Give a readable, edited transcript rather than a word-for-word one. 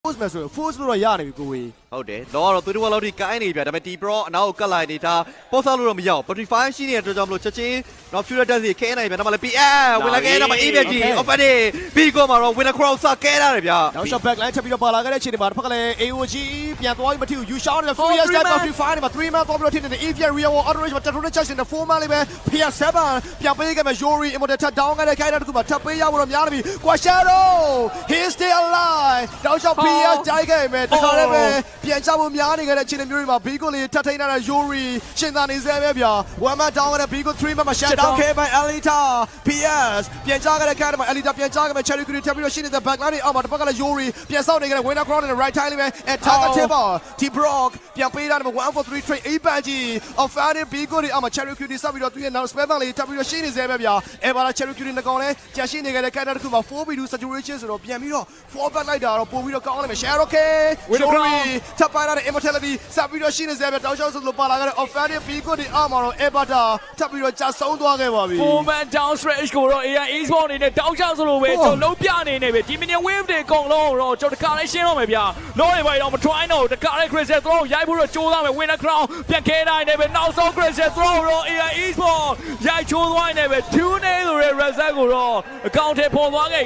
force မယ်ဆိုရင် force လို့တော့ရနေပြီကိုဝေးဟုတ်တယ်လောကတော့သူတို့ကလောက်ထိကိုင်းနေပြဒါပေမဲ့ဒီ pro အနောက်ကိုကတ်လိုက်နေတာပေါ်စားလို့တော့မရအောင် Petrify ရှိနေတဲ့အတွက်ကြောင့်မလို့ချက်ချင်းတော့ Fury Dance ကြီးခဲနေပြီဒါမှလည်း PL ဝင်လာခဲ့တော့မှ A ပြကြီး Opady Bigo မှာတော့ Winner Crown စခဲရတယ်ဗျာနောက် shot back line ချက်ပြီးတော့ပါလာခဲ့တဲ့ချိန်တွေမှာတစ်ဖက်ကလည်း AOG ပြန်သွားပြီးမထီဘူး you shout နဲ့ Furious Death Petrify နဲ့မှာ3 man သွားပြီးတော့ထင်နေတဲ့ Avian Real War Auto Rage မှာ Tattoo နဲ့ Charge နဲ့4 man လေးပဲ PS7 ပြန်ပေးခဲ့မယ် Yuri Immortal ထပ် down ခဲ့တဲ့ခိုင်းတဲ့တခုမှာထပ်ပေးရဖို့တော့များနေပြီ Quashado he stay alive တောက်လျှောက် PS ကြိုက်ခဲ့မယ်တခါလည်းပဲပြန်ချဖို့များနေခဲ့တဲ့ချိန်တွေမျိုးတွေမှာ Bigo လေးထပ်ထိန်းထားတဲ့ Yuri ရှင်သာနေစေပဲဗျာ 1 man down ခဲ့တဲ့ Bigo 3 man မှာ shut down ခဲ့by Alita PS ပြန်ချခဲ့တဲ့ခိုင်းတဲ့မှာ Alita ပြန်ချခဲ့မယ် Cherry Crew ထပ်ပြီးတော့ရှိနေတဲ့ back line တွေအောက်မှာတစ်ဖက်ကလည်း Yuri ပြန်ဆောက်နေခဲ့တဲ့ Winner Crown နဲ့ right time လေးပဲ and target table Team Brock ပြန်ပေးထားတယ်143 trade 8 punch of Fanny Bigo တွေအောက်မှာ Cherry Crew တွေဆောက်ပြီးတော့သူရဲ့နောက် spell bank လေးထပ်ပြီးတော့ရှိနေစေပဲဗျာ Ever Cherry Crew တွေနှကောင်လဲကြာရှိနေခဲ့တဲ့ character တစ်ခုမှာ 4v2 situation ဆိုတော့ပြန်ပြီးတော့ fall back လိုက်တာတော့ပို့ပြီးတော့ကောင်းလိုက်မယ် Share okay Yuri ထပ်ပိုင်းထားတဲ့ immortality ဆက်ပြီးတော့ရှိနေစေပဲတောက်လျှောက်ဆိုလို့ပါလာခဲ့တဲ့ of Fanny Bigo တွေအောက်မှာတော့ Ever ထပ်ပြီးတော့ကြာဆုံးသွားခဲ့ပါပြီ 4man down stretch ကိုတော့ AI Esport အနေနဲ့တောက်လျှောက်ဆိုလို့ပဲကျွန်တော်လုံးပြနေနေပဲဒီ minion wave တွေအကုန်လုံးတော့ကျွန်တော်တခါလေးရှင်းတော့မယ်ဗျာလောတွေပါတော့မ try တော့တခါလေး Crystal Throw ရိုက်ဖို့တော့ကြိုးစားမယ် Winner Crown ပြန်ခဲနိုင်နေပဲနောက်ဆုံး Crystal Throw တော့ AI Esport ရိုက်ချိုးသွားနေပဲ2-0ဆိုတဲ့ result ကိုတော့အကောင့်ထဲပေါ်သွားခဲ့